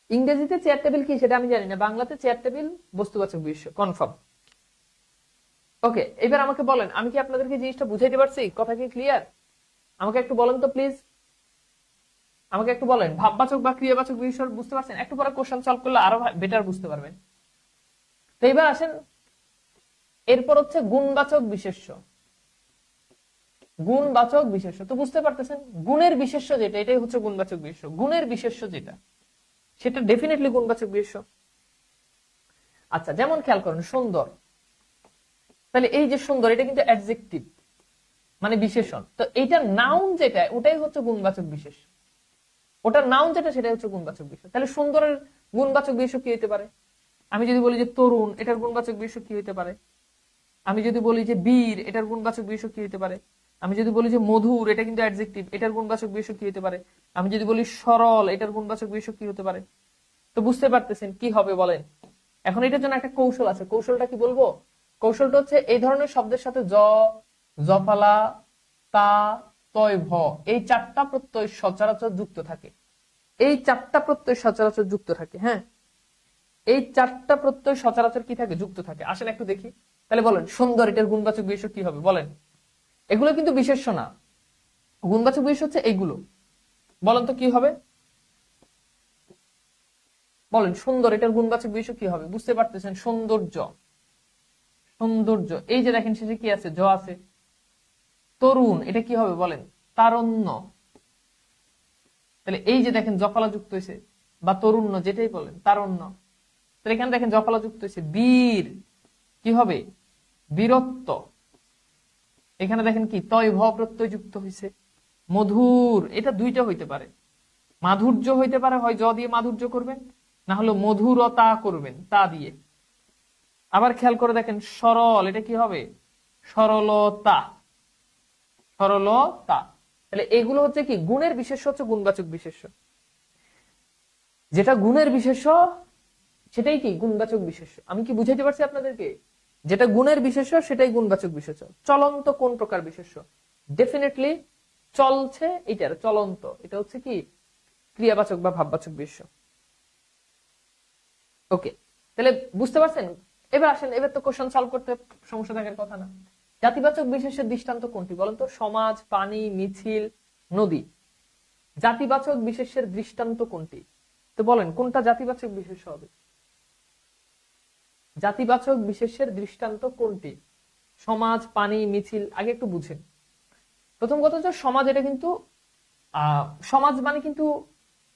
ইংরেজিতে চেয়ার টেবিল কি সেটা আমি জানি না, বাংলাতে চেয়ার টেবিল বস্তুবাচক বিশেষ্য, কনফার্ম। ওকে, এবার আমাকে বলেন আমি কি আপনাদেরকে জিনিসটা বুঝাইতে পারছি? কথা কি ক্লিয়ার? আমাকে একটু বলেন তো প্লিজ, আমাকে একটু বলেন ভাববাচক বা ক্রিয়াবাচক বিষয় বুঝতে পারছেন? একটু পরে কোশ্চেন সলভ করলে আরো বেটার বুঝতে পারবেন। তো এবার আসেন, এরপর হচ্ছে গুণবাচক বিশেষ্য। গুণবাচক বিশেষ্য তো বুঝতে পারতেছেন, গুণের বিশেষ্য যেটা এটাই হচ্ছে গুণবাচক বিশেষ্য। গুণের বিশেষ্য যেটা সেটা ডেফিনেটলি গুণবাচক বিশেষ্য। আচ্ছা, যেমন খেয়াল করুন সুন্দর, তাহলে এই যে সুন্দর এটা কিন্তু অ্যাডজেক্টিভ মানে বিশেষণ। তো এইটা নাউন যেটা ওটাই হচ্ছে গুণবাচক বিশেষ্য, ওটার নাউন যেটা সেটাই হচ্ছে গুণবাচক বিশেষ্য। তাহলে সুন্দরের গুণবাচক বিশেষ্য কি হতে পারে? আমি যদি বলি যে তরুণ, এটার গুণবাচক বিশেষ্য কি হতে পারে? আমি যদি বলি যে বীর, এটার গুণবাচক বিশেষ্য কি হতে পারে? আমি যদি বলি যে মধুর, এটা কিন্তু অ্যাডজেক্টিভ, এটার গুণবাচক বিশেষ্য কি হতে পারে? আমি যদি বলি সরল, এটার গুণবাচক বিশেষ্য কি হতে পারে? তো বুঝতে পারতেছেন কি হবে বলেন? এখন এটার জন্য একটা কৌশল আছে, কৌশলটা কি বলবো? কৌশলটা হচ্ছে এই ধরনের শব্দের সাথে জ, জফলা, তা, তয়, ভ, এই চারটা প্রত্যয় সচরাচর যুক্ত থাকে। এই চারটা প্রত্যয় সচরাচর যুক্ত থাকে। হ্যাঁ, এই চারটা প্রত্যয় সচরাচর কি থাকে? যুক্ত থাকে। আসেন একটু দেখি। তাহলে বলেন সুন্দর, এটার গুণবাচক বিশেষ্য কি হবে বলেন? এগুলো কিন্তু বিশেষ্য না, গুণবাচক বিশেষ্য হচ্ছে এইগুলো। বলেন তো কি হবে? বলেন সুন্দর, এটার গুণবাচক বিশেষ্য কি হবে? বুঝতে পারতেছেন? সৌন্দর্য, সৌন্দর্য। এই যে দেখেন শেষে কি আছে? জ আছে। তরুণ, এটা কি হবে বলেন? তারুণ্য। তাহলে এই যে দেখেন জফলা যুক্ত হয়েছে, বা তরুণ্য যেটাই বলেন, তারুণ্য। তাহলে এখানে দেখেন জফলা যুক্ত হয়েছে। বীর কি হবে? বীরত্ব। এখানে দেখেন কি তয় ভ প্রত্যয় যুক্ত হয়েছে। মধুর, এটা দুইটা হইতে পারে, মাধুর্য হইতে পারে, হয় জ দিয়ে মাধুর্য করবেন, না হলো মধুরতা করবেন তা দিয়ে। আবার খেয়াল করে দেখেন সরল, এটা কি হবে? সরলতা, সরলতা। তাহলে এগুলো হচ্ছে কি গুণের বিশেষ্য, হচ্ছে গুণবাচক বিশেষ্য। যেটা গুণের বিশেষ্য সেটাই কি গুণবাচক বিশেষ্য। আমি কি বুঝাইতে পারছি আপনাদেরকে? যেটা গুণের বিশেষ্য সেটাই গুণবাচক বিশেষ্য। চলন্ত কোন প্রকার বিশেষ্য? ডেফিনেটলি চলছে, এটার চলন্ত, এটা হচ্ছে কি ক্রিয়াবাচক বা ভাববাচক বিশেষ্য। ওকে, তাহলে বুঝতে পারছেন? এবার আসেন, এবার তো কোশ্চেন সলভ করতে সমস্যা থাকার কথা না। জাতিবাচক বিশেষের দৃষ্টান্ত কোনটি বলেন তো? সমাজ, পানি, মিছিল, নদী। জাতিবাচক বিশেষের দৃষ্টান্ত কোনটি? তো বলেন কোনটা জাতিবাচক বিশেষ্য হবে? জাতিবাচক বিশেষ্যের দৃষ্টান্ত কোনটি? সমাজ, পানি, মিছিল। আগে একটু বুঝেন। প্রথম কথা হচ্ছে সমাজ, এটা কিন্তু সমাজ মানে কিন্তু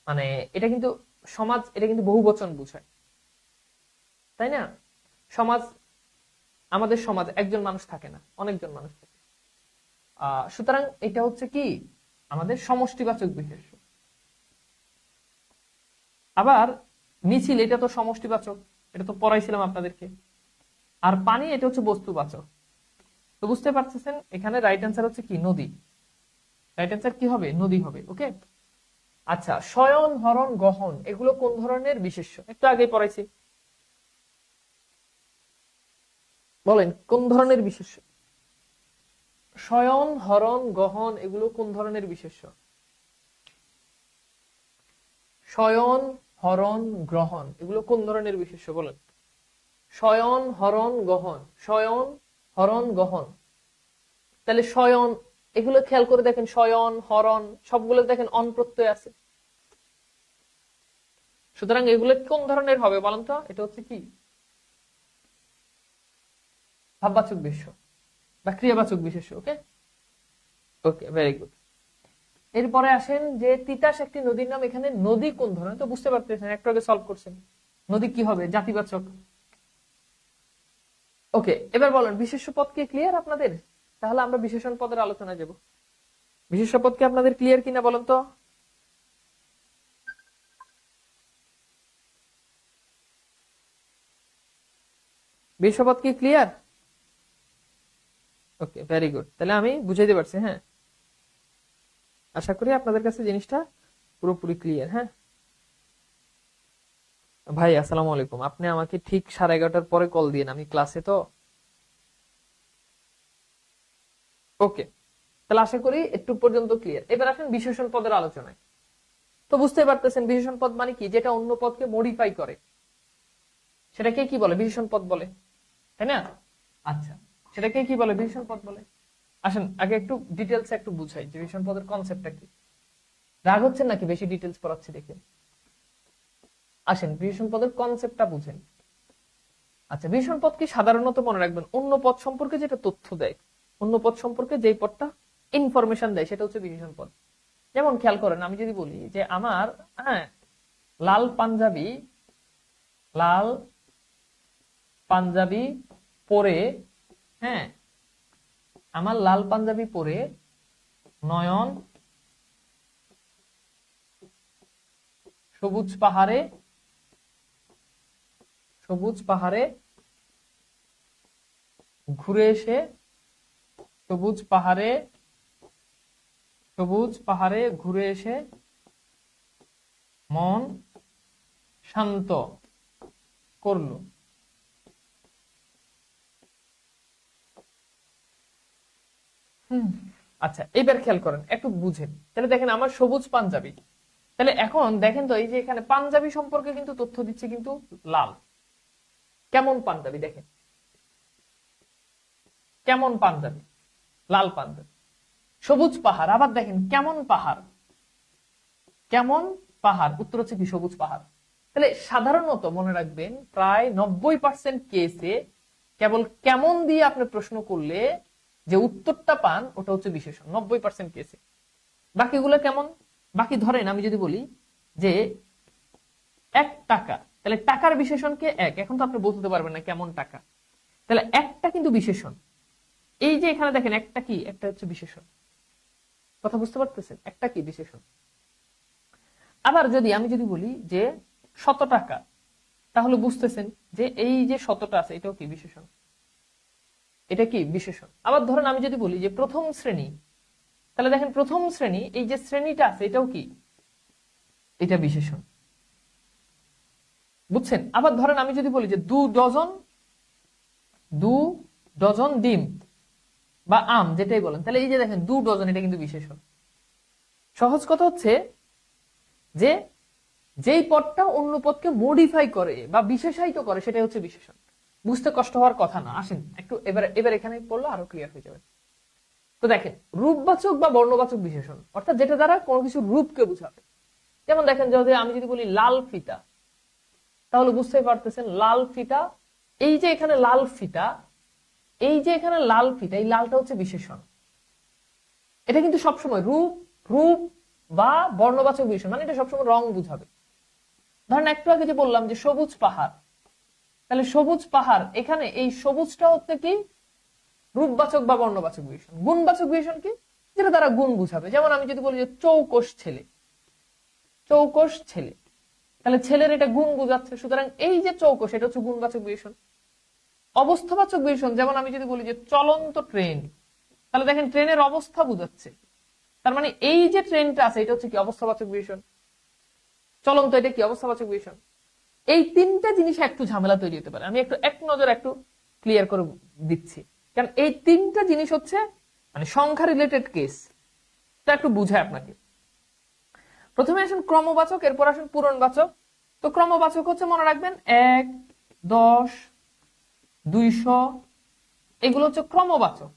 মানে এটা কিন্তু সমাজ, এটা কিন্তু বহুবচন বোঝায়, তাই না? সমাজ, আমাদের সমাজ একজন মানুষ থাকে না, অনেকজন মানুষ থাকে। সুতরাং এটা হচ্ছে কি আমাদের সমষ্টিবাচক বিশেষ্য। আবার মিছিল, এটা তো সমষ্টিবাচক, এটা তো পড়াইছিলাম আপনাদেরকে। আর পানি, এটা হচ্ছে বস্তুবাচক। তো বুঝতে পারতেছেন এখানে রাইট অ্যান্সার হচ্ছে কি নদী। রাইট অ্যান্সার কি হবে? নদী হবে। ওকে। আচ্ছা, শয়ন, হরণ, গহন এগুলো কোন ধরনের বিশেষ্য? একটু আগে পড়াইছি, বলেন কোন ধরনের বিশেষ্য? শয়ন, হরণ, গহন এগুলো কোন ধরনের বিশেষ্য? শয়ন, হরণ, গ্রহণ এগুলো কোন ধরনের বিশেষ্য বলেন? শয়ন, হরণ, গহন। শয়ন, হরণ, গহন। তাহলে শয়ন, এগুলো খেয়াল করে দেখেন, শয়ন, হরণ সবগুলো দেখেন অন প্রত্যয় আছে। সুতরাং এগুলো কোন ধরনের হবে বলেন তো? এটা হচ্ছে কি ভাববাচক বিশেষ্য বা ক্রিয়াবাচক বিশেষ্য। ওকে, ওকে, ভেরি গুড। এরপরে আসেন যে তিতাস একটি নদীর নাম। এখানে নদী কোন ধরনের? তো বুঝতে পারতেছেন, একটু আগে সলভ করছেন। নদী কি হবে? জাতিবাচক। ওকে, এবার বলেন বিশেষ্য পদ কি ক্লিয়ার আপনাদের? তাহলে আমরা বিশেষণ পদের আলোচনায় যাব। বিশেষ্য পদ কি আপনাদের ক্লিয়ার কিনা বলেন তো? বিশেষ্য পদ কি ক্লিয়ার? ওকে, ভেরি গুড। তাহলে আমি বুঝাইতে পারছি। হ্যাঁ, আশা করি আপনাদের কাছে জিনিসটা পুরোপুরি ক্লিয়ার। হ্যাঁ ভাই, আসসালামু আলাইকুম। আপনি আমাকে ঠিক 11:30টার পরে কল দিন, আমি ক্লাসে তো। ওকে, তাহলে আশা করি একটু পর্যন্ত ক্লিয়ার। এবার আসেন বিশেষণ পদের আলোচনায়। তো বুঝতে পারতেছেন বিশেষণ পদ মানে কি? যেটা অন্য পদকে মডিফাই করে সেটাকে কি বলে? বিশেষণ পদ বলে, তাই না? আচ্ছা, সেটাকে কি বলে? বিশেষণ পদ বলে। আসেন আগে একটু ডিটেলস একটু বুঝাই যে বিশেষণ পদের কনসেপ্টটা কি। রাগ হচ্ছেন নাকি বেশি ডিটেলস পড়াচ্ছি দেখে? আসেন বিশেষণ পদের কনসেপ্টটা বুঝেন। আচ্ছা, বিশেষণ পদ কি? সাধারণত মনে রাখবেন অন্য পদ সম্পর্কে যেটা তথ্য দেয়, অন্য পদ সম্পর্কে যেই পদটা ইনফরমেশন দেয় সেটা হচ্ছে বিশেষণ পদ। যেমন খেয়াল করেন, আমি যদি বলি যে আমার লাল পাঞ্জাবি, লাল পাঞ্জাবি পরে, হ্যাঁ আমার লাল পাঞ্জাবি পরে নয়ন সবুজ পাহাড়ে, সবুজ পাহাড়ে ঘুরে এসে, সবুজ পাহাড়ে, সবুজ পাহাড়ে ঘুরে এসে মন শান্ত করলো। আচ্ছা, এবার খেয়াল করেন, একটু বুঝেন। তাহলে দেখেন আমার সবুজ পাঞ্জাবি, তাহলে এখন দেখেন তো এই যে এখানে পাঞ্জাবি সম্পর্কে কিন্তু তথ্য দিচ্ছে কিন্তু লাল। কেমন পাঞ্জাবি? দেখেন কেমন পাঞ্জাবি, লাল পাঞ্জাবি। সবুজ পাহাড়, আবার দেখেন কেমন পাহাড়, কেমন পাহাড়, উত্তর হচ্ছে কি সবুজ পাহাড়। তাহলে সাধারণত মনে রাখবেন প্রায় 90% কেসে কেবল কেমন দিয়ে আপনি প্রশ্ন করলে যে উত্তরটা পান ওটা হচ্ছে বিশেষণ, 90% কেসে। বাকিগুলো কেমন? বাকি ধরেন আমি যদি বলি যে 1 টাকা, তাহলে টাকার বিশেষণকে এক, এখন তো আপনি বলতে পারবেন না কেমন টাকা, তাহলে একটা কিন্তু বিশেষণ। এই যে এখানে দেখেন একটা কি, একটা হচ্ছে বিশেষণ। কথা বুঝতে পারতেছেন? একটা কি বিশেষণ। আবার যদি আমি যদি বলি যে 100 টাকা, তাহলে বুঝতেছেন যে এই যে 100টা আছে এটাও কি বিশেষণ, এটা কি বিশেষণ। আবার ধরেন আমি যদি বলি যে প্রথম শ্রেণী, তাহলে দেখেন প্রথম শ্রেণী, এই যে শ্রেণীটা আছে এটাও কি, এটা বিশেষণ। বুঝছেন? আবার ধরেন আমি যদি বলি যে 2 ডজন, 2 ডজন ডিম বা আম, যেটাই বলেন, তাহলে এই যে দেখেন 2 ডজন, এটা কিন্তু বিশেষণ। সহজ কথা হচ্ছে যে যেই পদটা অন্য পদকে মডিফাই করে বা বিশেষায়িত করে সেটাই হচ্ছে বিশেষণ। বুঝতে কষ্ট হওয়ার কথা না। আসেন একটু এবার এবার এখানে পড়লে আরো ক্লিয়ার হয়ে যাবে। তো দেখেন রূপবাচক বা বর্ণবাচক বিশেষণ, অর্থাৎ যেটা দ্বারা কোনো কিছু রূপকে বোঝাবে। যেমন দেখেন যদি আমি যদি বলি লাল ফিতা, তাহলে বুঝতেই পারতেছেন লাল ফিতা এই যে এখানে লাল ফিতা, এই যে এখানে লাল ফিতা, এই লালটা হচ্ছে বিশেষণ। এটা কিন্তু সবসময় রূপ, রূপ বা বর্ণবাচক বিশেষণ, মানে এটা সবসময় রং বুঝাবে। ধরেন একটু আগে যে বললাম যে সবুজ পাহাড়, তাহলে সবুজ পাহাড়, এখানে এই সবুজটা হচ্ছে কি রূপবাচক বা বর্ণবাচক বিশেষণ। গুণবাচক বিশেষণ কি, যেটা দ্বারা গুণ বুঝাবে। যেমন আমি যদি বলি যে চৌকস ছেলে, চৌকস ছেলে, তাহলে ছেলের এটা গুণ বুঝাচ্ছে, সুতরাং এই যে চৌকস এটা হচ্ছে গুণবাচক বিশেষণ। অবস্থাবাচক বিশেষণ, যেমন আমি যদি বলি যে চলন্ত ট্রেন, তাহলে দেখেন ট্রেনের অবস্থা বুঝাচ্ছে, তার মানে এই যে ট্রেনটা আছে এটা হচ্ছে কি অবস্থাবাচক বিশেষণ। চলন্ত এটা কি অবস্থাবাচক বিশেষণ। এই তিনটা জিনিস একটু ঝামেলা তৈরি হতে পারে, আমি একটু এক নজর একটু ক্লিয়ার করে দিচ্ছি, কারণ এই তিনটা জিনিস হচ্ছে মানে সংখ্যা রিলেটেড কেস, তা একটু বুঝায় আপনাকে। প্রথমে আসেন ক্রমবাচক, এরপর আসেন পূরণবাচক। তো ক্রমবাচক হচ্ছে মনে রাখবেন 1, 10, 200, এগুলো হচ্ছে ক্রমবাচক।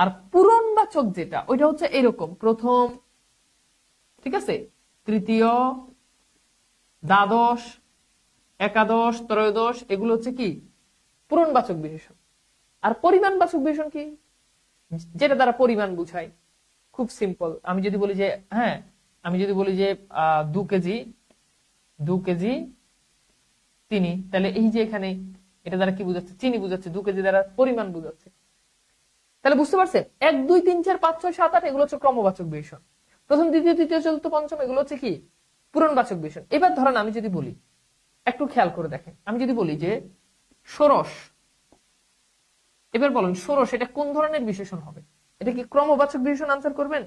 আর পূরণবাচক যেটা, ওইটা হচ্ছে এরকম প্রথম, ঠিক আছে, তৃতীয়, দ্বাদশ, একাদশ, ত্রয়োদশ, এগুলো হচ্ছে কি পূরণবাচক বিশেষণ। আর পরিমাণবাচক বিশেষণ কি, যেটা দ্বারা পরিমাণ বুঝায়। খুব সিম্পল, আমি যদি বলি যে হ্যাঁ, আমি যদি বলি যে 2 কেজি, 2 কেজি চিনি, তাহলে এই যে এখানে এটা দ্বারা কি বুঝাচ্ছে, চিনি বুঝাচ্ছে, 2 কেজি দ্বারা পরিমাণ বুঝাচ্ছে। তাহলে বুঝতে পারছেন 1, 2, 3, 4, 5, 6, 7, 8 এগুলো হচ্ছে ক্রমবাচক বিশেষণ। প্রথম, দ্বিতীয়, তৃতীয়, চতুর্থ, পঞ্চম এগুলো হচ্ছে কি পূরণবাচক বিশেষণ। এবার ধরেন আমি যদি বলি, একটু খেয়াল করে দেখেন, আমি যদি বলি যে ষোড়শ, এবার বলেন ষোড়শ এটা কোন ধরনের বিশেষণ হবে? এটা কি ক্রমবাচক বিশেষণ আনসার করবেন,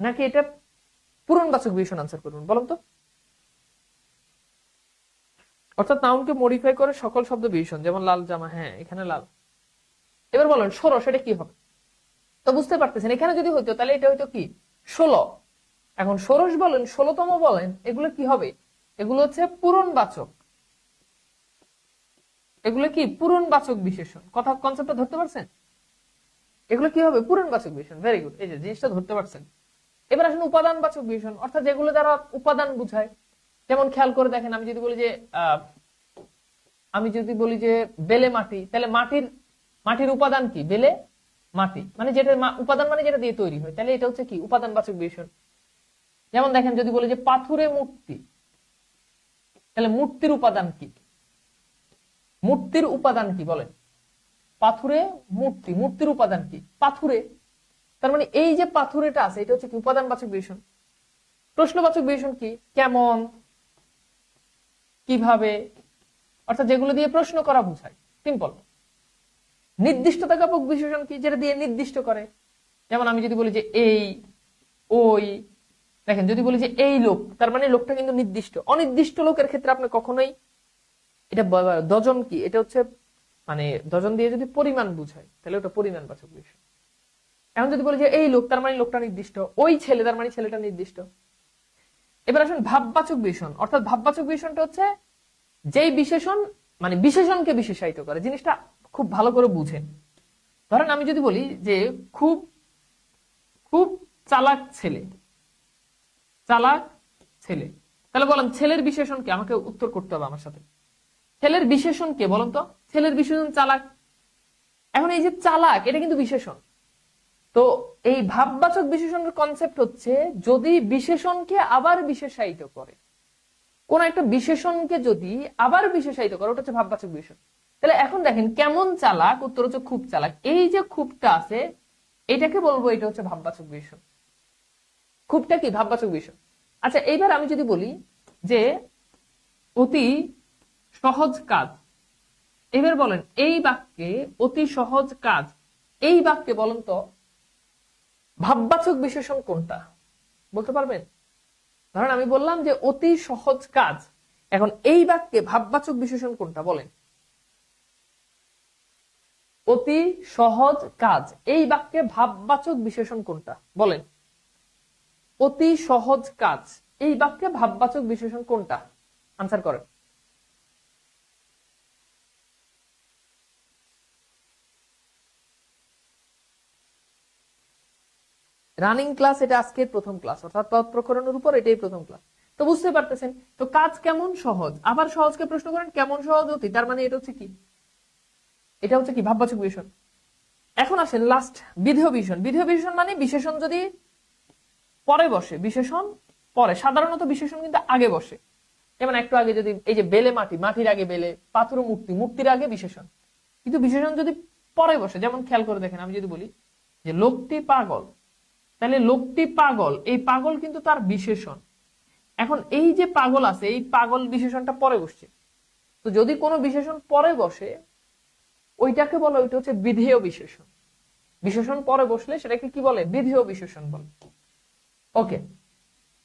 নাকি এটা পূরণবাচক বিশেষণ আনসার করবেন বলেন তো? অর্থাৎ নাউনকে মডিফাই করে সকল শব্দ বিশেষণ, যেমন লাল জামা, হ্যাঁ এখানে লাল। এবার বলেন ষোড়শ এটা কি হবে? তো বুঝতে পারতেছেন এখানে যদি হইতো তাহলে এটা হইতো কি 16। এখন ষোড়শ বলেন, 16তম বলেন, এগুলো কি হবে? এগুলো হচ্ছে পূরণবাচক, এগুলো কি পূরণবাচক বিশেষণ। কথা কনসেপ্টটা ধরতে পারছেন? এগুলো কি হবে? পূরণবাচক বিশেষণ। ভেরি গুড, এই যে জিনিসটা ধরতে পারছেন। এবার আসেন উপাদানবাচক বিশেষণ, অর্থাৎ যেগুলো দ্বারা উপাদান বুঝায়। যেমন খেয়াল করে দেখেন, আমি যদি বলি যে বেলে মাটি, তাহলে মাটির উপাদান কি? বেলে মাটি, মানে যেটা উপাদান মানে যেটা দিয়ে তৈরি হয়, তাহলে এটা হচ্ছে কি উপাদানবাচক বিশেষণ। যেমন দেখেন যদি বলি যে পাথুরে মূর্তি, তাহলে মূর্তির উপাদান কি? মূর্তির উপাদান কি বলেন? পাথুরে মূর্তি, মূর্তির উপাদান কি? পাথুরে। তার মানে এই যে পাথুরেটা আছে এটা হচ্ছে কি উপাদানবাচক বিশেষণ। প্রশ্নবাচক বিশেষণ কি? কেমন, কিভাবে, অর্থাৎ যেগুলো দিয়ে প্রশ্ন করা বোঝায়, সিম্পল। নির্দিষ্টতাজ্ঞাপক বিশেষণ কি? যেটা দিয়ে নির্দিষ্ট করে। যেমন আমি যদি বলি যে এই, ওই, দেখেন যদি বলি যে এই লোক, তার মানে লোকটা কিন্তু নির্দিষ্ট। অনির্দিষ্ট লোকের ক্ষেত্রে আপনি কখনোই এটা ডজন কি, এটা হচ্ছে মানে ডজন দিয়ে যদি পরিমাণ বুঝায় তাহলে ওটা পরিমাণবাচক বিশেষণ। এখন যদি বলি যে এই লোক, তার মানে লোকটা নির্দিষ্ট। ওই ছেলে, তার মানে ছেলেটা নির্দিষ্ট। এবার আসুন ভাববাচক বিশেষণ, অর্থাৎ ভাববাচক বিশেষণটা হচ্ছে যেই বিশেষণ মানে বিশেষণকে বিশেষায়িত করে। জিনিসটা খুব ভালো করে বুঝেন। ধরেন আমি যদি বলি যে খুব খুব চালাক ছেলে, চালাক ছেলে, তাহলে বলেন ছেলের বিশেষণ কি? আমাকে উত্তর করতে হবে আমার সাথে। ছেলের বিশেষণ কে বলেন তো? ছেলের বিশেষণ চালাক। এখন এই যে চালাক, এটা কিন্তু বিশেষণ। তো এই ভাববাচক বিশেষণের কনসেপ্ট হচ্ছে যদি বিশেষণকে আবার বিশেষায়িত করে, কোন একটা বিশেষণকে যদি আবার বিশেষায়িত করে, ওটা হচ্ছে ভাববাচক বিশেষণ। তাহলে এখন দেখেন কেমন চালাক, উত্তর হচ্ছে খুব চালাক। এই যে খুবটা আছে এটাকে বলবো এটা হচ্ছে ভাববাচক বিশেষণ। খুবটা কি? ভাববাচক বিশেষণ। আচ্ছা এইবার আমি যদি বলি যে অতি সহজ কাজ, এবার বলেন এই বাক্যে অতি সহজ কাজ, এই বাক্যে বলেন তো ভাববাচক বিশেষণ কোনটা বলতে পারবেন? ধরেন আমি বললাম যে অতি সহজ কাজ, এখন এই বাক্যে ভাববাচক বিশেষণ কোনটা বলেন? অতি সহজ কাজ, এই বাক্যে ভাববাচক বিশেষণ কোনটা বলেন? অতি সহজ কাজ, এই বাক্যে ভাববাচক বিশেষণ কোনটা? আনসার করেন। রানিং ক্লাস, এটা আজকের প্রথম ক্লাস, অর্থাৎ পদ প্রকরণের উপর এটাই প্রথম ক্লাস। তো বুঝতে পারতেছেন তো কাজ কেমন? সহজ। আবার সহজকে প্রশ্ন করেন কেমন সহজ? অতি, তার মানে এটা হচ্ছে কি এটা হচ্ছে কি ভাববাচক বিশেষণ। এখন আসেন লাস্ট বিধেয় বিশেষণ। বিধেয় বিশেষণ মানে বিশেষণ যদি পরে বসে, বিশেষণ পরে, সাধারণত বিশেষণ কিন্তু আগে বসে। যেমন একটু আগে যদি এই যে বেলে মাটি, মাটির আগে বেলে, পাথর মূর্তি, মূর্তির আগে বিশেষণ। কিন্তু বিশেষণ যদি পরে বসে, যেমন খেয়াল করে দেখেন, আমি যদি বলি যে লোকটি পাগল, তাহলে লোকটি পাগল, এই পাগল কিন্তু তার বিশেষণ। এখন এই যে পাগল আছে, এই পাগল বিশেষণটা পরে বসছে। তো যদি কোনো বিশেষণ পরে বসে, ওইটাকে বলে ওইটা হচ্ছে বিধেয় বিশেষণ। বিশেষণ পরে বসলে সেটাকে কি বলে? বিধেয় বিশেষণ বলে। ওকে,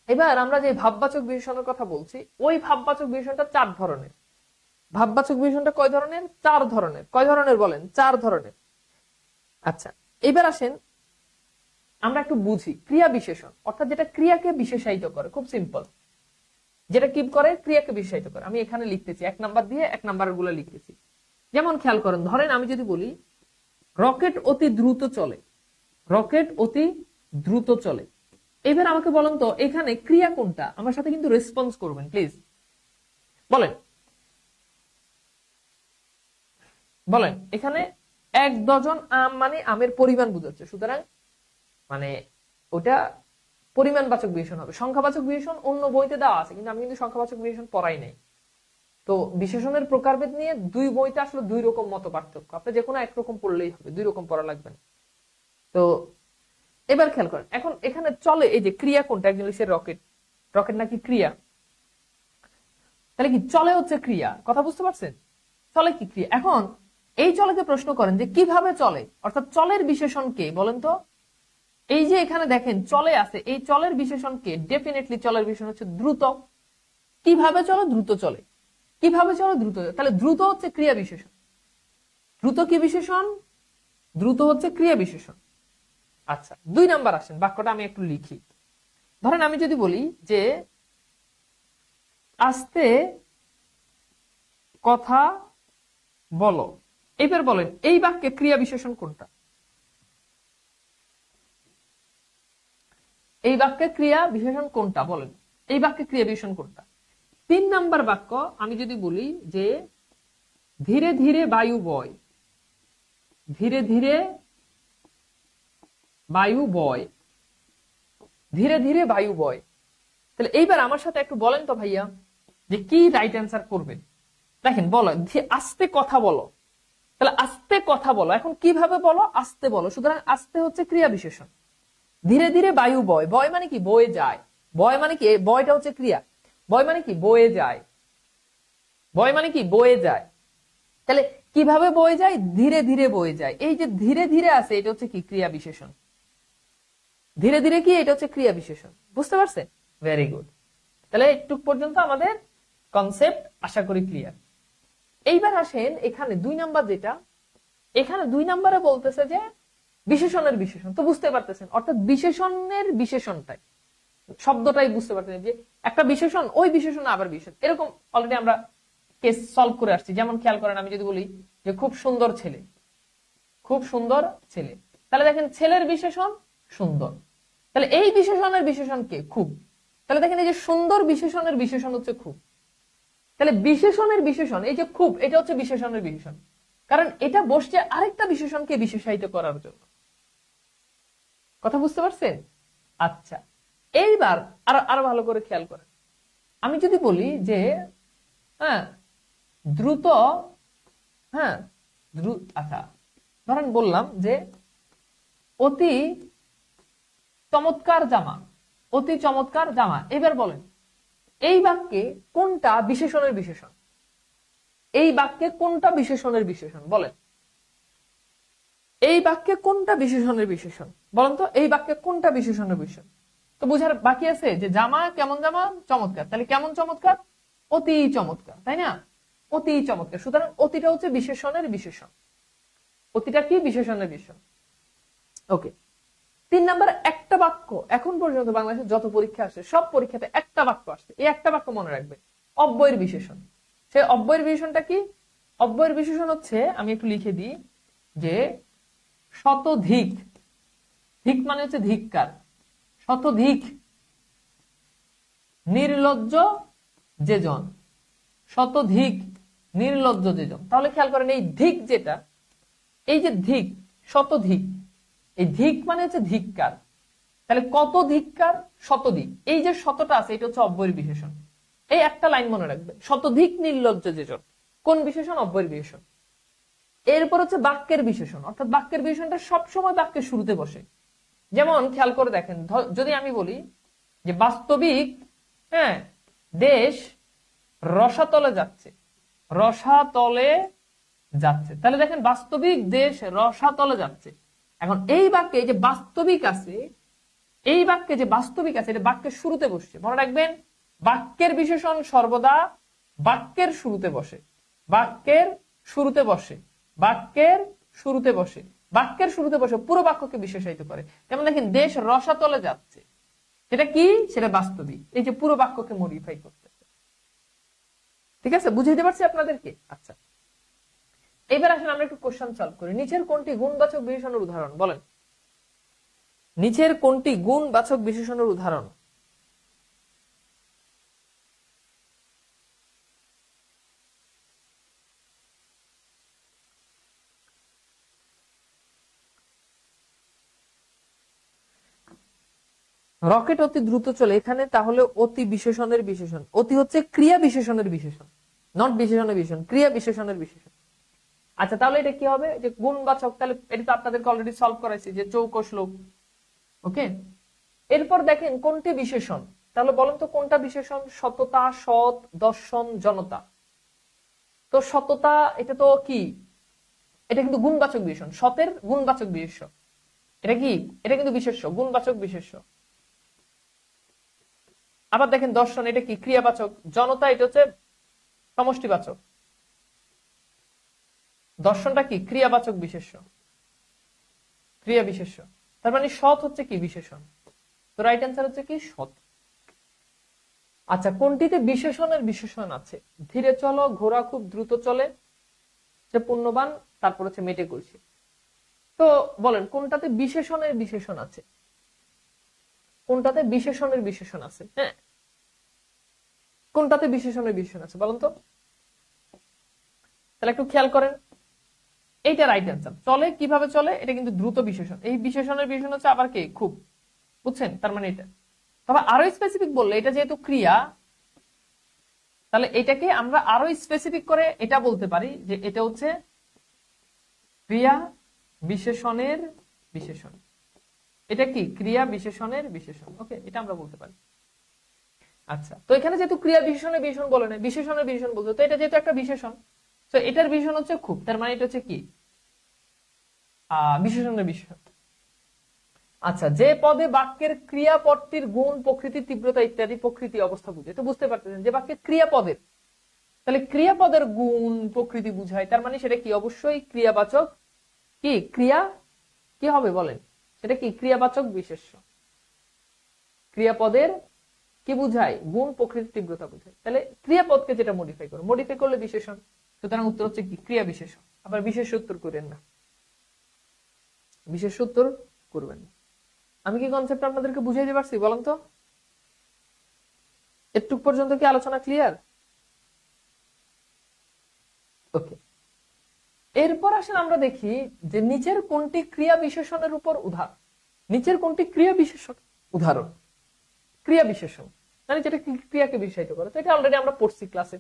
এবার আমরা যে ভাববাচক বিশেষণের কথা বলছি, ওই ভাববাচক বিশেষণটা 4 ধরনের। ভাববাচক বিশেষণটা কয় ধরনের? 4 ধরনের। কয় ধরনের বলেন? 4 ধরনের। আচ্ছা, এবার আসেন আমরা একটু বুঝি ক্রিয়া বিশেষণ, অর্থাৎ যেটা ক্রিয়াকে বিশেষায়িত করে। খুব সিম্পল, যেটা কি করে? ক্রিয়াকে বিশেষায়িত করে। আমি এখানে লিখতেছি 1 নাম্বার দিয়ে 1 নাম্বার গুলো লিখতেছি। যেমন খেয়াল করেন, ধরেন আমি যদি বলি রকেট অতি দ্রুত চলে, রকেট অতি দ্রুত চলে। এবার আমাকে বলেন তো এখানে ক্রিয়া কোনটা? আমার সাথে কিন্তু রেসপন্স করবেন প্লিজ, বলেন বলেন। এখানে 1 ডজন আম মানে আমের পরিমাণ বোঝাচ্ছে, সুতরাং মানে ওটা পরিমাণবাচক বিশেষণ হবে। সংখ্যাবাচক বিশেষণ অন্য বইতে দেওয়া আছে, কিন্তু আমি কিন্তু সংখ্যাবাচক বিশেষণ পড়াই নাই। তো বিশেষণের প্রকারভেদ নিয়ে 2 বইতে আসলে 2 রকম মত পার্থক্য। আপনি যে কোনো একরকম পড়লেই হবে, 2 রকম পড়া লাগবে না। তো এবার খেয়াল করেন, এখন এখানে চলে, এই যে ক্রিয়া কোনটা? একজন লিখছে রকেট, রকেট নাকি ক্রিয়া? তাহলে কি চলে হচ্ছে ক্রিয়া, কথা বুঝতে পারছেন? চলে কি ক্রিয়া? এখন এই চলেকে প্রশ্ন করেন যে কিভাবে চলে, অর্থাৎ চলের বিশেষণ কে বলেন তো? এই যে এখানে দেখেন চলে আছে, এই চলের বিশেষণ কে? ডেফিনেটলি চলের বিশেষণ হচ্ছে দ্রুত। কিভাবে চলে? দ্রুত চলে। কিভাবে চলে? দ্রুত। তাহলে দ্রুত হচ্ছে ক্রিয়া বিশেষণ। দ্রুত কি বিশেষণ? দ্রুত হচ্ছে ক্রিয়া বিশেষণ। আচ্ছা, 2 নাম্বার আসেন, বাক্যটা আমি একটু লিখি। ধরেন আমি যদি বলি যে আস্তে কথা বলো, এবার বলেন এই বাক্যে ক্রিয়া বিশেষণ কোনটা? এই বাক্যে ক্রিয়া বিশেষণ কোনটা বলেন? এই বাক্যে ক্রিয়া বিশেষণ কোনটা? 3 নাম্বার বাক্য আমি যদি বলি যে ধীরে ধীরে বায়ু বয়, ধীরে ধীরে বায়ু বয়, ধীরে ধীরে বায়ু বয়। তাহলে এইবার আমার সাথে একটু বলেন তো ভাইয়া যে কি রাইট অ্যান্সার করবেন। দেখেন বলো আস্তে কথা বলো, তাহলে আস্তে কথা বলো। এখন কিভাবে বলো? আস্তে বলো, সুতরাং আস্তে হচ্ছে ক্রিয়া বিশেষণ। ধীরে ধীরে বায়ু বয়, বয় মানে কি? বয়ে যায়। বয় মানে কি? বয়টা হচ্ছে ক্রিয়া। বয় মানে কি? বয়ে যায়। বয় মানে কি? বয়ে যায়। তাহলে কিভাবে বয়ে যায়? ধীরে ধীরে বয়ে যায়। এই যে ধীরে ধীরে আছে, এটা হচ্ছে কি? ক্রিয়া বিশেষণ। ধীরে ধীরে কি? এটা হচ্ছে ক্রিয়া বিশেষণ। বুঝতে পারছেন? Very good. তাহলে একটু পর্যন্ত আমাদের কনসেপ্ট আশা করি ক্লিয়ার। এইবার আসেন এখানে 2 নাম্বার, যেটা এখানে 2 নাম্বারে বলতেছে যে বিশেষণের বিশেষণ। তো বুঝতে পারতেছেন, অর্থাৎ বিশেষণের বিশেষণটাই, শব্দটাই বুঝতে পারতেছেন যে একটা বিশেষণ, ওই বিশেষণ আবার বিশেষণ। এরকম অলরেডি আমরা কেস সলভ করে আসছি। যেমন খেয়াল করেন, আমি যদি বলি যে খুব সুন্দর ছেলে, খুব সুন্দর ছেলে, তাহলে দেখেন ছেলের বিশেষণ সুন্দর। তাহলে এই বিশেষণের বিশেষণ কে? খুব। তাহলে দেখেন এই যে সুন্দর বিশেষণের বিশেষণ হচ্ছে খুব। তাহলে বিশেষণের বিশেষণ, এই যে খুব, এটা হচ্ছে বিশেষণের বিশেষণ, কারণ এটা বসছে আরেকটা বিশেষণকে বিশেষায়িত করার জন্য। কথা বুঝতে পারছেন? আচ্ছা, এইবার আরো ভালো করে খেয়াল করেন। আমি যদি বলি যে হ্যাঁ দ্রুত, হ্যাঁ দ্রুত, আচ্ছা ধরেন বললাম যে অতি চমৎকার জামা, অতি চমৎকার জামা। এবার বলেন এই বাক্যে কোনটা বিশেষণের বিশেষণ? এই বাক্যে কোনটা বিশেষণের বিশেষণ বলেন? এই বাক্যে কোনটা বিশেষণের বিশেষণ বলেন তো? এই বাক্যে কোনটা বিশেষণের বিশেষণ? তো বুঝার বাকি আছে যে জামা কেমন জামা? চমৎকার। তাহলে কেমন চমৎকার? অতি চমৎকার, তাই না? অতি চমৎকার। সুতরাং অতিটা হচ্ছে বিশেষণের বিশেষণ। অতিটা কি? বিশেষণের বিশেষণ। ওকে, 3 নাম্বার একটা বাক্য এখন পর্যন্ত বাংলাদেশে যত পরীক্ষা আসে সব পরীক্ষাতে একটা বাক্য আসছে, এই একটা বাক্য মনে রাখবে, অব্যয়ের বিশেষণ। সে অব্যয়ের বিশেষণটা কি? অব্যয়ের বিশেষণ হচ্ছে, আমি একটু লিখে দিই যে শতধিক। ধিক মানে হচ্ছে ধিক্কার। শতধিক নির্লজ্জ যেজন, শতধিক নির্লজ্জ যেজন। তাহলে খেয়াল করেন এই ধিক যেটা, এই যে ধিক, শতধিক, এই ধিক মানে হচ্ছে ধিক্কার। তাহলে কত ধিক্কার, শতধিক, এই যে শতটা আছে এটা হচ্ছে অব্যয়ের বিশেষণ। এই একটা লাইন মনে রাখবে, শতধিক নির্লজ্জ যেজন, কোন বিশেষণ? অব্যয়ের বিশেষণ। এরপর হচ্ছে বাক্যের বিশেষণ, অর্থাৎ বাক্যের বিশেষণটা সবসময় বাক্যের শুরুতে বসে। যেমন খেয়াল করে দেখেন, যদি আমি বলি যে বাস্তবিক, হ্যাঁ, দেশ রসাতলে যাচ্ছে, রসাতলে যাচ্ছে, তাহলে দেখেন বাস্তবিক দেশ রসাতলে যাচ্ছে। এখন এই বাক্যে যে বাস্তবিক আছে, এই বাক্যে যে বাস্তবিক আছে, এটা বাক্যের শুরুতে বসছে। মনে রাখবেন, বাক্যের বিশেষণ সর্বদা বাক্যের শুরুতে বসে, বাক্যের শুরুতে বসে, বাক্যের শুরুতে বসে, বাক্যের শুরুতে বসে পুরো বাক্যকে বিশেষায়িত করে। যেমন দেখেন, দেশ রসাতলে যাচ্ছে, সেটা কি? সেটা বাস্তবিক, এই যে পুরো বাক্যকে মডিফাই করতেছে। ঠিক আছে, বুঝাইতে পারছি আপনাদেরকে? আচ্ছা, এবার আসলে আমরা একটু কোশ্চেন সলভ করি। নিচের কোনটি গুণবাচক বিশেষণের উদাহরণ? বলেন, নিচের কোনটি গুণবাচক বিশেষণের উদাহরণ? রকেট অতি দ্রুত চলে, এখানে তাহলে অতি বিশেষণের বিশেষণ। অতি হচ্ছে ক্রিয়া বিশেষণের বিশেষণ, নট বিশেষণের বিশেষণ, ক্রিয়া বিশেষণের বিশেষণ। আচ্ছা, তাহলে এটা কি হবে? যে গুণবাচক, তাহলে এটা তো আপনাদেরকে অলরেডি সলভ করাইছি, যে চৌকো শ্লোক। ওকে, এরপর দেখেন কোনটি বিশেষণ, তাহলে বলেন তো কোনটা বিশেষণ? সততা, সৎ, দর্শন, জনতা। তো সততা, এটা তো কি? এটা কিন্তু গুণবাচক বিশেষণ, সতের গুণবাচক বিশেষ্য। এটা কি? এটা কিন্তু বিশেষ্য, গুণবাচক বিশেষ্য। আবার দেখেন দর্শন, এটা কি? ক্রিয়াবাচক। জনতা, এটা হচ্ছে সমষ্টিবাচক। দর্শনটা কি? ক্রিয়াবাচক বিশেষ্য, ক্রিয়া বিশেষ্য। তার মানে সৎ হচ্ছে কি? বিশেষণ। তো রাইট অ্যান্সার হচ্ছে কি? সৎ। আচ্ছা, কোনটিতে বিশেষণের বিশেষণ আছে? ধীরে চলো, ঘোড়া খুব দ্রুত চলে, সে পুণ্যবান, তারপর হচ্ছে মেটে করছে। তো বলেন কোনটাতে বিশেষণের বিশেষণ আছে? কোনটাতে বিশেষণের বিশেষণ আছে? হ্যাঁ, কোনটাতে বিশেষণের বিশেষণ আছে বলেন তো? তাহলে একটু খেয়াল করেন, এইটা রাইট অ্যান্সার। চলে, কিভাবে চলে? এটা কিন্তু দ্রুত বিশেষণ। এই বিশেষণের বিশেষণ হচ্ছে আবার কে? খুব। বুঝছেন? তার মানে এটা। তবে আরো স্পেসিফিক বললে, এটা যেহেতু ক্রিয়া, তাহলে এটাকে আমরা আরো স্পেসিফিক করে এটা বলতে পারি যে এটা হচ্ছে ক্রিয়া বিশেষণের বিশেষণ। এটা কি? ক্রিয়া বিশেষণের বিশেষণ। ওকে, এটা আমরা বলতে পারি। আচ্ছা, তো এখানে যেহেতু ক্রিয়া বিশেষণের বিশেষণ বলে না, বিশেষণের বিশেষণ বলতে, তো এটা যেহেতু একটা বিশেষণ, তো এটার বিশেষণ হচ্ছে খুব, তার মানে এটা হচ্ছে কি? বিশেষণের বিশেষণ। আচ্ছা, যে পদে বাক্যের ক্রিয়াপদটির গুণ, প্রকৃতি, তীব্রতা ইত্যাদি প্রকৃতি অবস্থা বুঝে, তো বুঝতে পারতেছেন যে বাক্যের ক্রিয়াপদের, তাহলে ক্রিয়াপদের গুণ প্রকৃতি বুঝায়, তার মানে সেটা কি? অবশ্যই ক্রিয়াবাচক। কি ক্রিয়া? কি হবে বলেন? সেটা কি? ক্রিয়াবাচক বিশেষ্য। ক্রিয়াপদের কি বুঝায়? গুণ, প্রকৃতি, তীব্রতা বুঝায়। তাহলে ক্রিয়াপদকে যেটা মডিফাই করে, মডিফাই করলে বিশেষণ। সুতরাং উত্তর হচ্ছে কি? ক্রিয়া বিশেষণ। আবার বিশেষ উত্তর করেন না, বিশেষ উত্তর করবেন না। আমি কি কনসেপ্ট আপনাদেরকে বুঝাইতে পারছি বলেন তো? এটুক পর্যন্ত কি আলোচনা ক্লিয়ার? ওকে, এরপর আসেন আমরা দেখি যে নিচের কোনটি ক্রিয়া বিশেষণের উপর উদাহরণ। নিচের কোনটি ক্রিয়া বিশেষণ উদাহরণ? ক্রিয়া বিশেষণ মানে যেটা ক্রিয়াকে বিশেষিত করে। তো এটা অলরেডি আমরা পড়ছি ক্লাসে,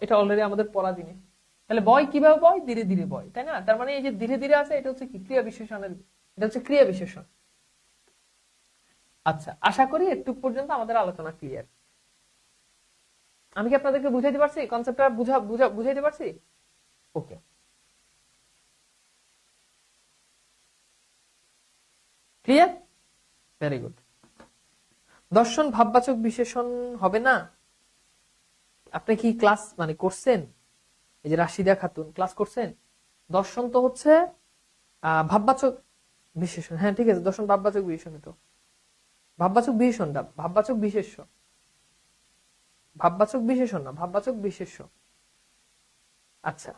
এটা অলরেডি আমাদের পড়া জিনিস। তাহলে বয় কিভাবে বয়? ধীরে ধীরে বয়, তাই না? তার মানে এই যে ধীরে ধীরে আছে, এটা হচ্ছে কি? ক্রিয়া বিশেষণের, এটা হচ্ছে ক্রিয়া বিশেষণ। আচ্ছা, আশা করি একটু পর্যন্ত আমাদের আলোচনা ক্লিয়ার। আমি কি আপনাদেরকে বুঝাইতে পারছি? কনসেপ্টটা বুঝাইতে পারছি? ওকে, ক্লিয়ার, ভেরি গুড। দর্শন ভাববাচক বিশেষণ হবে না? আপনি কি ক্লাস মানে করছেন? এই যে রাশিদা খাতুন ক্লাস করছেন? দর্শন তো হচ্ছে ভাববাচক বিশেষণ। হ্যাঁ, ঠিক আছে, দর্শন ভাববাচক বিশেষণ। তো ভাববাচক বিশেষণটা ভাববাচক বিশেষ্য, ভাববাচক বিশেষণ না, ভাববাচক বিশেষ্য। আচ্ছা,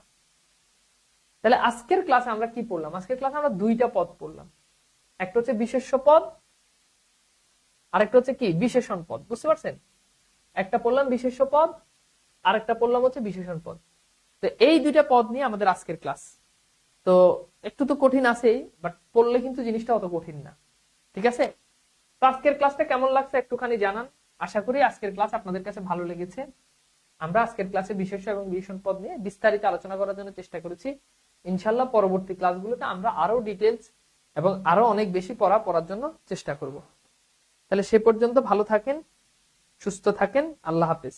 তাহলে আজকের ক্লাসে আমরা কি পড়লাম? আজকের ক্লাসে আমরা দুইটা পদ পড়লাম, একটা হচ্ছে বিশেষ্য পদ, আরেকটা হচ্ছে কি? বিশেষণ পদ। বুঝতে পারছেন? একটা পড়লাম বিশেষ্য পদ, আরেকটা পড়লাম হচ্ছে বিশেষণ পদ। তো এই দুইটা পদ নিয়ে আমাদের আজকের ক্লাস। তো একটু তো কঠিন আছেই, বাট পড়লে কিন্তু জিনিসটা অত কঠিন না। ঠিক আছে, তো আজকের ক্লাসটা কেমন লাগছে একটুখানি জানান। আশা করি আজকের ক্লাস আপনাদের কাছে ভালো লেগেছে। আমরা আজকের ক্লাসে বিশেষ্য এবং বিশেষণ পদ নিয়ে বিস্তারিত আলোচনা করার জন্য চেষ্টা করেছি। ইনশাল্লাহ পরবর্তী ক্লাসগুলোতে আমরা আরো ডিটেলস এবং আরো অনেক বেশি পড়ার জন্য চেষ্টা করব। তাহলে সে পর্যন্ত ভালো থাকেন, সুস্থ থাকেন, আল্লাহ হাফেজ।